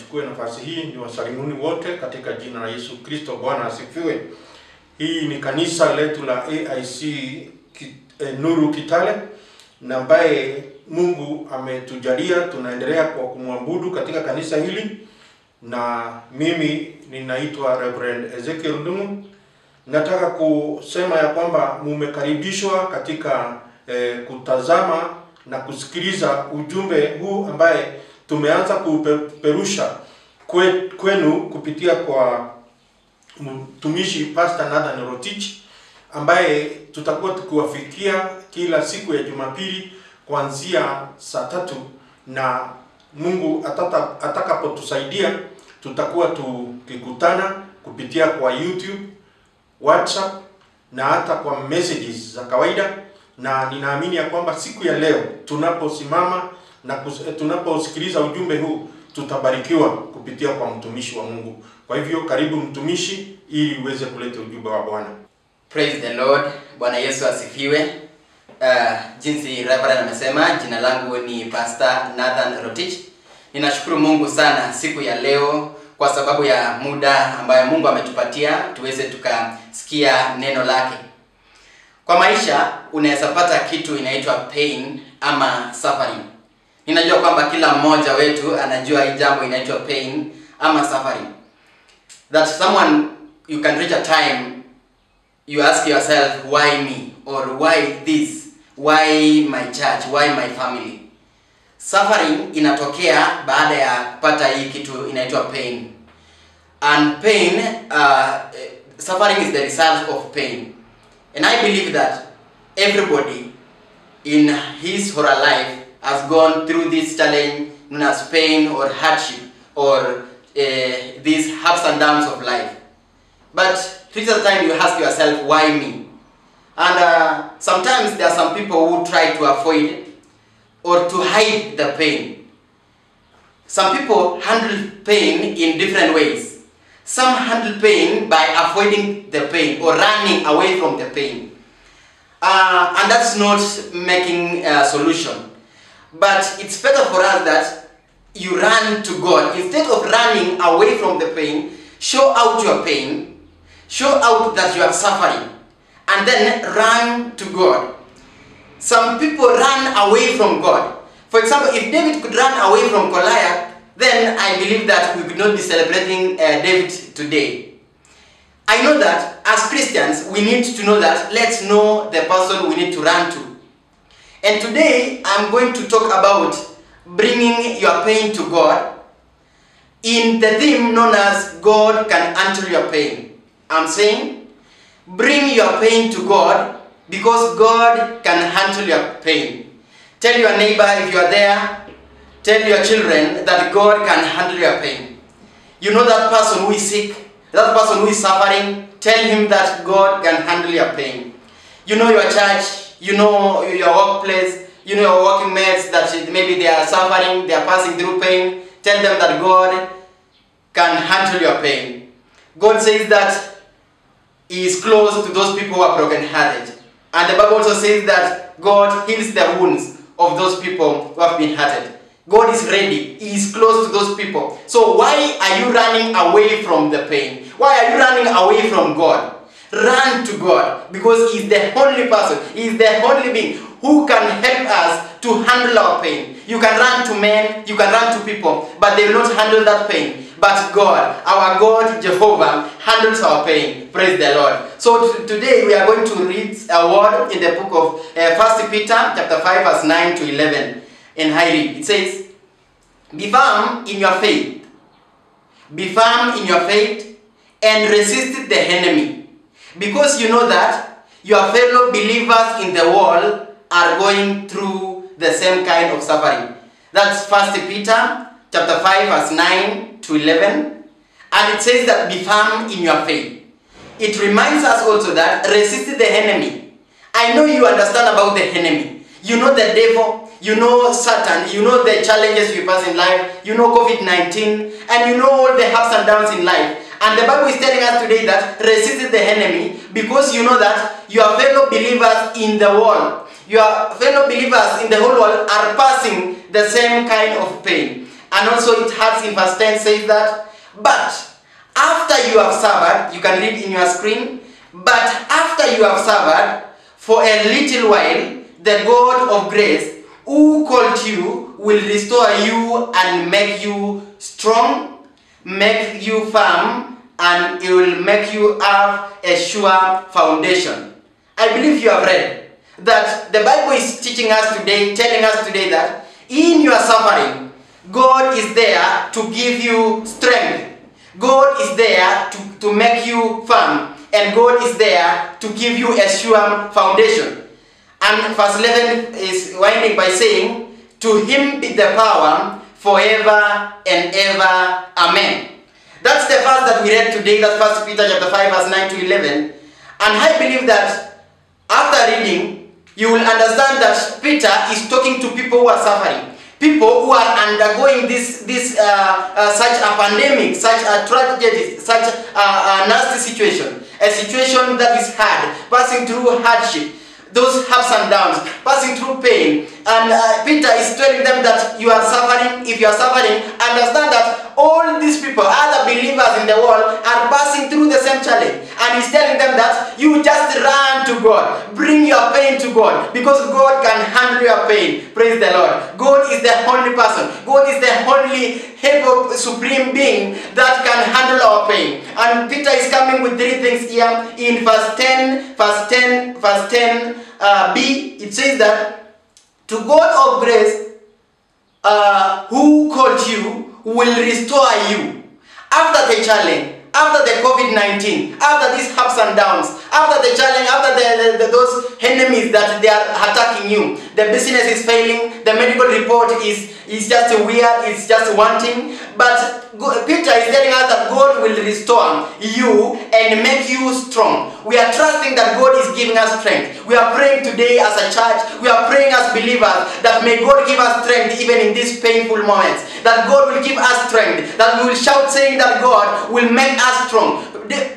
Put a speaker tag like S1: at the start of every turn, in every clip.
S1: nichukue nafasi hii niwasalimuni wote katika jina la Yesu Kristo. Bwana asifiwe. Hii ni kanisa letu la AIC Nuru Kitale, na ambaye Mungu ametujalia tunaendelea kwa kumwabudu katika kanisa hili, na mimi ninaitwa Reverend Ezekiel Ndungu. Nataka kusema ya kwamba mumekaribishwa katika kutazama na kusikiliza ujumbe huu ambaye tumeanza kupeperusha kwenu kupitia kwa mtumishi Pastor Nathan Rotich, ambaye tutakuwa tukiwafikia kila siku ya Jumapili kuanzia saa 3, na Mungu atakapotusaidia tutakuwa tukikutana kupitia kwa YouTube, WhatsApp na hata kwa messages za kawaida. Na ninaamini ya kwamba siku ya leo tunaposimama na tunaposikiliza ujumbe huu tutabarikiwa kupitia kwa mtumishi wa Mungu. Kwa hivyo karibu mtumishi ili uweze kuleta ujumbe wa Bwana.
S2: Praise the Lord. Bwana Yesu asifiwe. Jinsi Reverend amesema, jina langu ni Pastor Nathan Rotich. Ninashukuru Mungu sana siku ya leo kwa sababu ya muda ambayo Mungu ametupatia tuweze tukasikia neno lake. Kwa maisha unaweza pata kitu inaitwa pain ama suffering. Ninajua kwamba kila mmoja wetu anajua hii jambo inaitwa pain ama suffering. That someone, you can reach a time you ask yourself, why me? Or why this? Why my church? Why my family? Suffering inatokea baada ya kupata hii kitu inaitwa pain. And pain, suffering is the result of pain. And I believe that everybody in his or her life has gone through this challenge known as pain or hardship or these ups and downs of life. But this is the time you ask yourself, why me? And sometimes there are some people who try to avoid or to hide the pain. Some people handle pain in different ways. Some handle pain by avoiding the pain or running away from the pain. And that's not making a solution. But it's better for us that you run to God. Instead of running away from the pain, show out your pain. Show out that you are suffering. And then run to God. Some people run away from God. For example, if David could run away from Goliath, then I believe that we could not be celebrating David today. I know that as Christians, we need to know that let's know the person we need to run to. And today, I'm going to talk about bringing your pain to God in the theme known as God can handle your pain. I'm saying, bring your pain to God because God can handle your pain. Tell your neighbor if you are there, tell your children that God can handle your pain. You know that person who is sick, that person who is suffering, tell him that God can handle your pain. You know your church, you know your workplace, you know your working mates that maybe they are suffering, they are passing through pain. Tell them that God can handle your pain. God says that He is close to those people who are broken-hearted. And the Bible also says that God heals the wounds of those people who have been hurted. God is ready. He is close to those people. So why are you running away from the pain? Why are you running away from God? Run to God because He is the only person, He is the only being who can help us to handle our pain. You can run to men, you can run to people, but they will not handle that pain. But God, our God, Jehovah, handles our pain. Praise the Lord. So today we are going to read a word in the book of 1 Peter chapter 5 verse 9 to 11. And I read. It says, be firm in your faith. Be firm in your faith and resist the enemy. Because you know that your fellow believers in the world are going through the same kind of suffering. That's 1 Peter chapter 5 verse 9 to 11. And it says that be firm in your faith. It reminds us also that resist the enemy. I know you understand about the enemy. You know the devil, you know Satan, you know the challenges we pass in life, you know COVID-19, and you know all the ups and downs in life. And the Bible is telling us today that resist the enemy because you know that your fellow believers in the world, your fellow believers in the whole world are passing the same kind of pain. And also it has in verse 10 says that, but after you have suffered, you can read in your screen, but after you have suffered for a little while, the God of grace who called you will restore you and make you strong, make you firm, and it will make you have a sure foundation. I believe you have read that the Bible is teaching us today, telling us today that in your suffering, God is there to give you strength. God is there to make you firm. And God is there to give you a sure foundation. And verse 11 is winding by saying, to him be the power forever and ever. Amen. That's the verse that we read today. That's 1 Peter chapter 5 verse 9 to 11. And I believe that after reading, you will understand that Peter is talking to people who are suffering. People who are undergoing such a pandemic, such a tragedy, such a nasty situation. A situation that is hard, passing through hardship, those ups and downs, passing through pain. And Peter is telling them that you are suffering. If you are suffering, understand that all these people, other believers in the world, are passing through the same challenge. And he's telling them that you just run to God. Bring your pain to God. Because God can handle your pain. Praise the Lord. God is the only person. God is the only able supreme being that can handle our pain. And Peter is coming with three things here. In verse 10, B, it says that, to God of grace, who called you, will restore you. After the challenge, after the COVID-19, after these ups and downs, after the challenge, after those enemies that they are attacking you, the business is failing, the medical report is just weird, it's just wanting. But Peter is telling us that God will restore you and make you strong. We are trusting that God is giving us strength. We are praying today as a church, we are praying as believers that may God give us strength even in these painful moments. That God will give us strength. That we will shout saying that God will make us strong.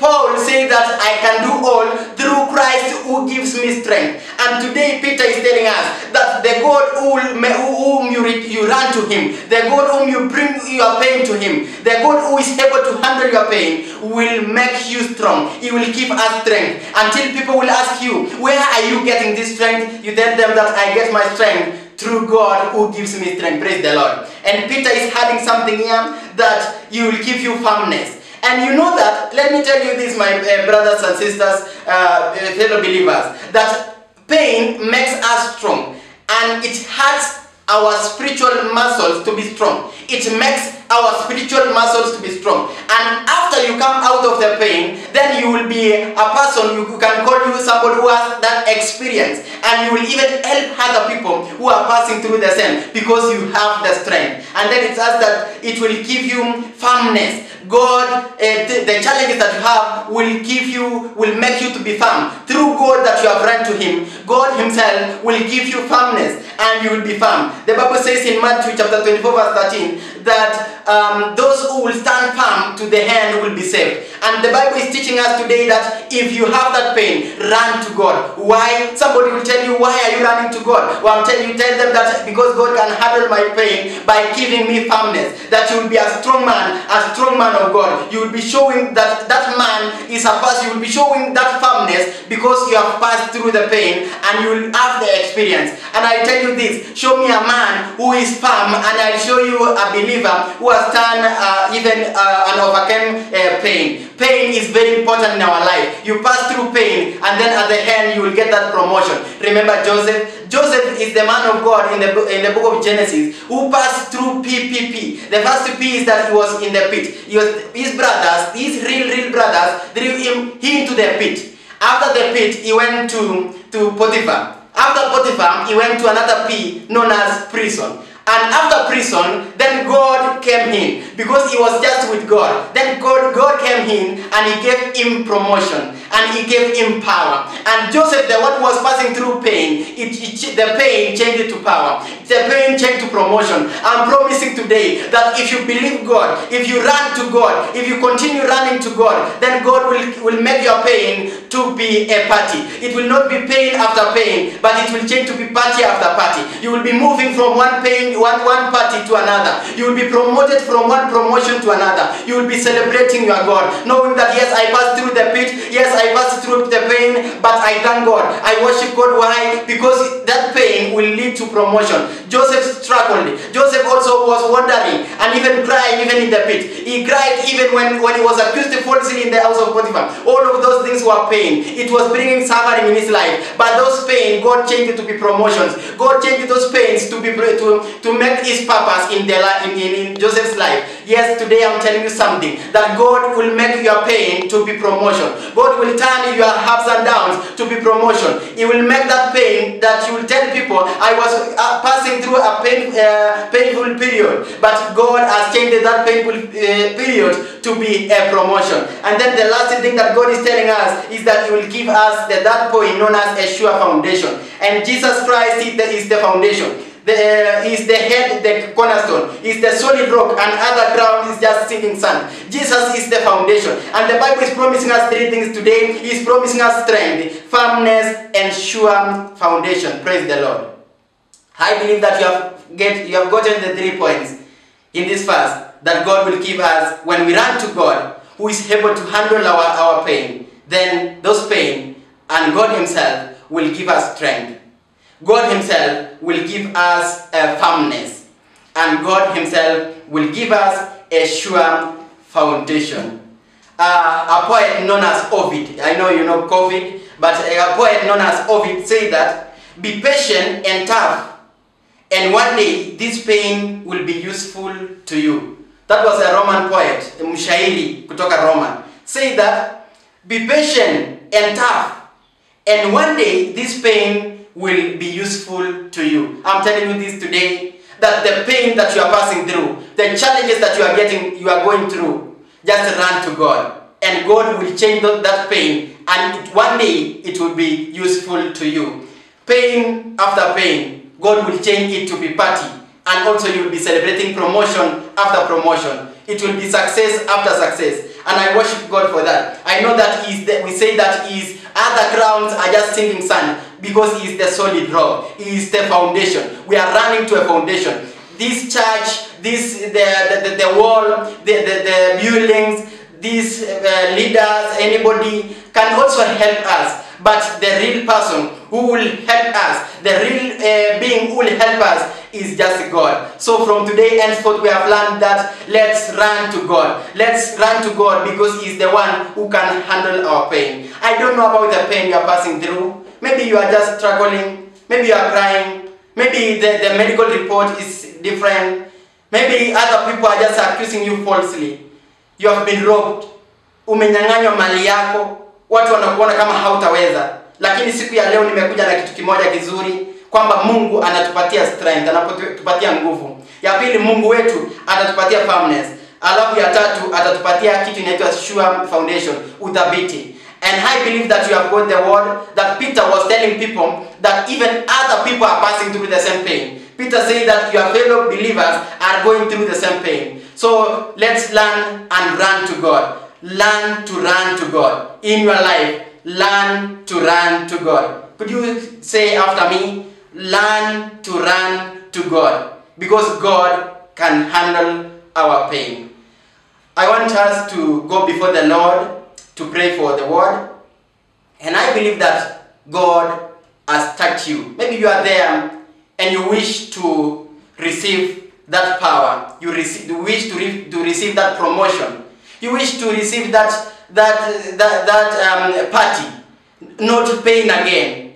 S2: Paul says that I can do all through Christ who gives me strength. And today Peter is telling us that the God whom you run to him, the God whom you bring your pain to him, the God who is able to handle your pain will make you strong. He will give us strength. Until people will ask you, where are you getting this strength? You tell them that I get my strength through God who gives me strength. Praise the Lord. And Peter is adding something here that he will give you firmness. And you know that, let me tell you this, my brothers and sisters, fellow believers, that pain makes us strong. And it hurts our spiritual muscles to be strong. It makes our spiritual muscles to be strong. And after you come out of the pain, then you will be a person, you can call you somebody who has that experience. And you will even help other people who are passing through the same because you have the strength. And then it says that it will give you firmness. God, the challenges that you have will make you to be firm. Through God that you have run to him, God himself will give you firmness and you will be firm. The Bible says in Matthew chapter 24 verse 13 that those who will stand firm to the end will be saved. And the Bible is teaching us today that if you have that pain, run to God. Why? Somebody will tell you, why are you running to God? Well, you tell them that because God can handle my pain by giving me firmness. That you will be a strong man of God. You will be showing that that man is a person. You will be showing that firmness because you have passed through the pain and you will have the experience. And I tell you this, show me a man who is firm and I'll show you a believer who has done and overcome pain. Pain is very important in our life. You pass through pain and then at the end you will get that promotion. Remember Joseph? Joseph is the man of God in the book of Genesis who passed through P. The first P is that he was in the pit. His brothers, his real brothers, threw him into the pit. After the pit, he went to Potiphar. After Potiphar, he went to another P known as prison. And after prison, then God came in because he was just with God. Then God came in and he gave him promotion. and he gave him power. And Joseph, the one who was passing through pain, the pain changed it to power. The pain changed to promotion. I'm promising today that if you believe God, if you run to God, if you continue running to God, then God will make your pain to be a party. It will not be pain after pain, but it will change to be party after party. You will be moving from one pain, one party to another. You will be promoted from one promotion to another. You will be celebrating your God, knowing that yes, I passed through the pit, yes, I passed through the pain, but I thank God. I worship God. Why? Because that pain will lead to promotion. Joseph struggled. Joseph also was wandering and even crying even in the pit. He cried even when he was accused falsely in the house of Potiphar. All of those things were pain. It was bringing suffering in his life. But those pain, God changed it to be promotions. God changed those pains to make his purpose in Joseph's life. Yes, today I'm telling you something, that God will make your pain to be promotion. God will turn your ups and downs to be promotion. He will make that pain that you will tell people, I was passing through a painful period, but God has changed that painful period to be a promotion. And then the last thing that God is telling us is that He will give us that point known as a sure foundation. And Jesus Christ is the foundation. He is the head, the cornerstone. He is the solid rock, and other ground is just sinking sand. Jesus is the foundation. And the Bible is promising us three things today. He is promising us strength, firmness, and sure foundation. Praise the Lord. I believe that you have gotten the 3 points in this verse that God will give us when we run to God, who is able to handle our pain. Then those pain, and God Himself will give us strength. God Himself will give us a firmness, and God Himself will give us a sure foundation. A poet known as Ovid, I know you know COVID, but a poet known as Ovid said that, be patient and tough, and one day this pain will be useful to you. That was a Roman poet, a mshairi kutoka Roma. Say that, be patient and tough, and one day this pain will be useful to you. I'm telling you this today, that the pain that you are passing through, the challenges that you are going through, just run to God, and God will change that pain, and one day it will be useful to you. Pain after pain, God will change it to be party, and also you will be celebrating promotion after promotion. It will be success after success, and I worship God for that. I know that we say that His other grounds are just sinking sand, because He is the solid rock. He is the foundation. We are running to a foundation. This church, the wall, the buildings, these leaders, anybody can also help us. But the real person who will help us, the real being who will help us, is just God. So from today henceforth we have learned that let's run to God. Let's run to God, because He is the one who can handle our pain. I don't know about the pain you are passing through. Maybe you are just struggling. Maybe you are crying. Maybe the medical report is different. Maybe other people are just accusing you falsely. You have been robbed. Umenyang'anywa mali yako. Watu wanakuona kama hautaweza. Lakini siku ya leo nimekuja na kitu kimoja kizuri, kwamba Mungu anatupatia strength, anatupatia nguvu. Ya pili, Mungu wetu atatupatia firmness. Alafu ya tatu, atatupatia kitu inaitwa sure foundation, uthabiti. And I believe that you have got the word that Peter was telling people, that even other people are passing through the same pain. Peter said that your fellow believers are going through the same pain. So let's learn and run to God. Learn to run to God. In your life, learn to run to God. Could you say after me? Learn to run to God. Because God can handle our pain. I want us to go before the Lord to pray for the word. And I believe that God has touched you. Maybe you are there and you wish to receive that power. You wish to receive that promotion. You wish to receive that party. Not pain again.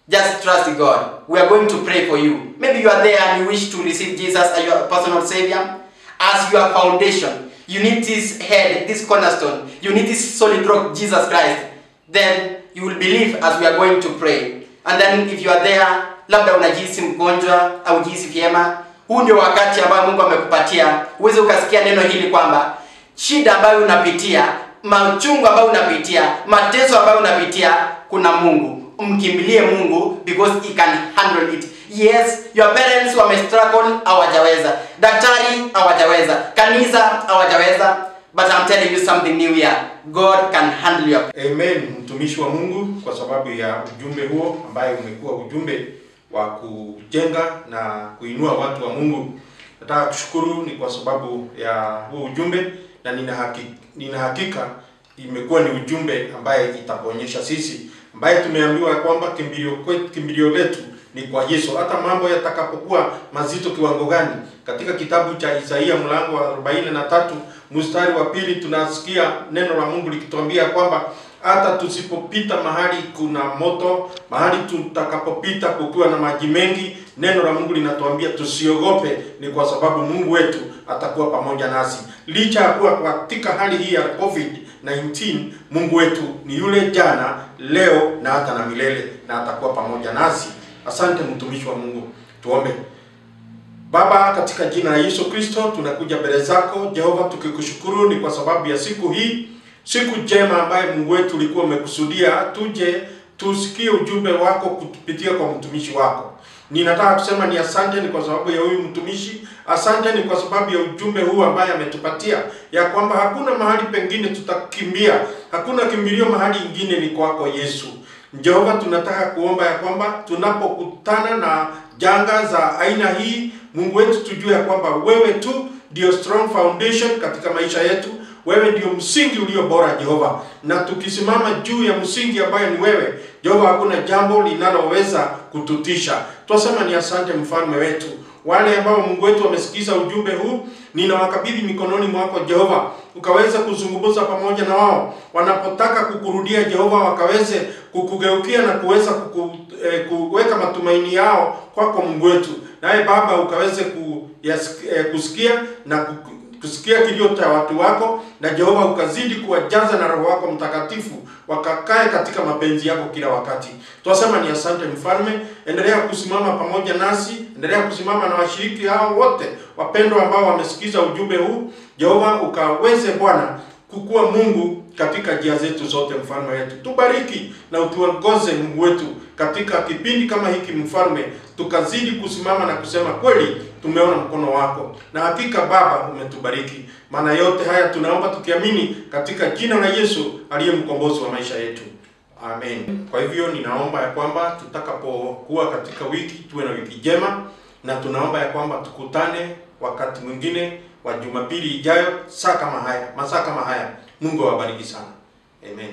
S2: Just trust God. We are going to pray for you. Maybe you are there and you wish to receive Jesus as your personal Savior, as your foundation. You need this head, this cornerstone. You need this solid rock, Jesus Christ. Then you will believe as we are going to pray. And then if you are there, labda unajihisi mgonjwa au jihisi vyema, huu ndio wakati ambao Mungu amekupatia uweze ukasikia neno hili kwamba shida ambayo unapitia machungu ambayo unapitia, mateso ambayo unapitia, kuna Mungu. Mkimbilie Mungu because he can handle it. Yes, your parents wame struggle, hawajaweza. Daktari hawajaweza. Kanisa hawajaweza. But I'm telling you something new here. God can handle your...
S1: Amen, mtumishi wa Mungu, kwa sababu ya ujumbe huo ambaye umekuwa ujumbe wa kujenga na kuinua watu wa Mungu. Nataka kushukuru ni kwa sababu ya huo ujumbe, na nina hakika imekuwa ni ujumbe ambaye itakuonyesha sisi ambaye tumeambiwa kwamba kimbilio letu ni kwa Yesu. Hata mambo yatakapokuwa mazito kiwango gani, katika kitabu cha Isaia mlango wa 43 mstari wa 2 tunasikia neno la Mungu likituambia kwamba hata tusipopita mahali kuna moto, mahali tutakapopita kukiwa na maji mengi, neno la Mungu linatuambia tusiogope, ni kwa sababu Mungu wetu atakuwa pamoja nasi. Licha ya kuwa katika hali hii ya COVID-19, Mungu wetu ni yule jana, leo na hata na milele, na atakuwa pamoja nasi. Asante mtumishi wa Mungu. Tuombe. Baba, katika jina la Yesu Kristo tunakuja mbele zako Jehova, tukikushukuru ni kwa sababu ya siku hii, siku njema ambaye Mungu wetu ulikuwa umekusudia tuje tusikie ujumbe wako kupitia kwa mtumishi wako. Ninataka kusema ni asante ni kwa sababu ya huyu mtumishi, asante ni kwa sababu ya ujumbe huu ambaye ametupatia, ya kwamba hakuna mahali pengine tutakimbia, hakuna kimbilio mahali ingine, ni kwako Yesu. Jehova, tunataka kuomba ya kwamba tunapokutana na janga za aina hii, Mungu wetu tujue ya kwamba wewe tu ndio strong foundation katika maisha yetu. Wewe ndio msingi ulio bora Jehova, na tukisimama juu ya msingi ambaye ni wewe Jehova, hakuna jambo linaloweza kututisha. Twasema ni asante mfalme wetu. Wale ambao Mungu wetu wamesikiza ujumbe huu, ninawakabidhi mikononi mwako Jehova, ukaweze kuzungumza pamoja na wao wanapotaka kukurudia Jehova, wakaweze kukugeukia na kuweza kuweka matumaini yao kwako Mungu wetu. Naye Baba, ukaweze kusikia na kusikia kilio cha watu wako, na Jehova ukazidi kuwajaza na Roho wako Mtakatifu, wakakae katika mapenzi yako kila wakati. Twasema ni asante mfalme. Endelea kusimama pamoja nasi, endelea kusimama na washiriki hao wote wapendwa ambao wamesikiza ujumbe huu Jehova, ukaweze Bwana kukua Mungu katika njia zetu zote mfalme wetu. Tubariki na utuongoze Mungu wetu katika kipindi kama hiki mfalme, tukazidi kusimama na kusema kweli tumeona mkono wako, na hakika Baba umetubariki. Maana yote haya tunaomba tukiamini katika jina la Yesu aliye mkombozi wa maisha yetu. Amen. Kwa hivyo ninaomba ya kwamba tutakapokuwa katika wiki tuwe na wiki njema, na tunaomba ya kwamba tukutane wakati mwingine wa Jumapili ijayo saa kama haya, masaa kama haya. Mungu awabariki sana. Amen.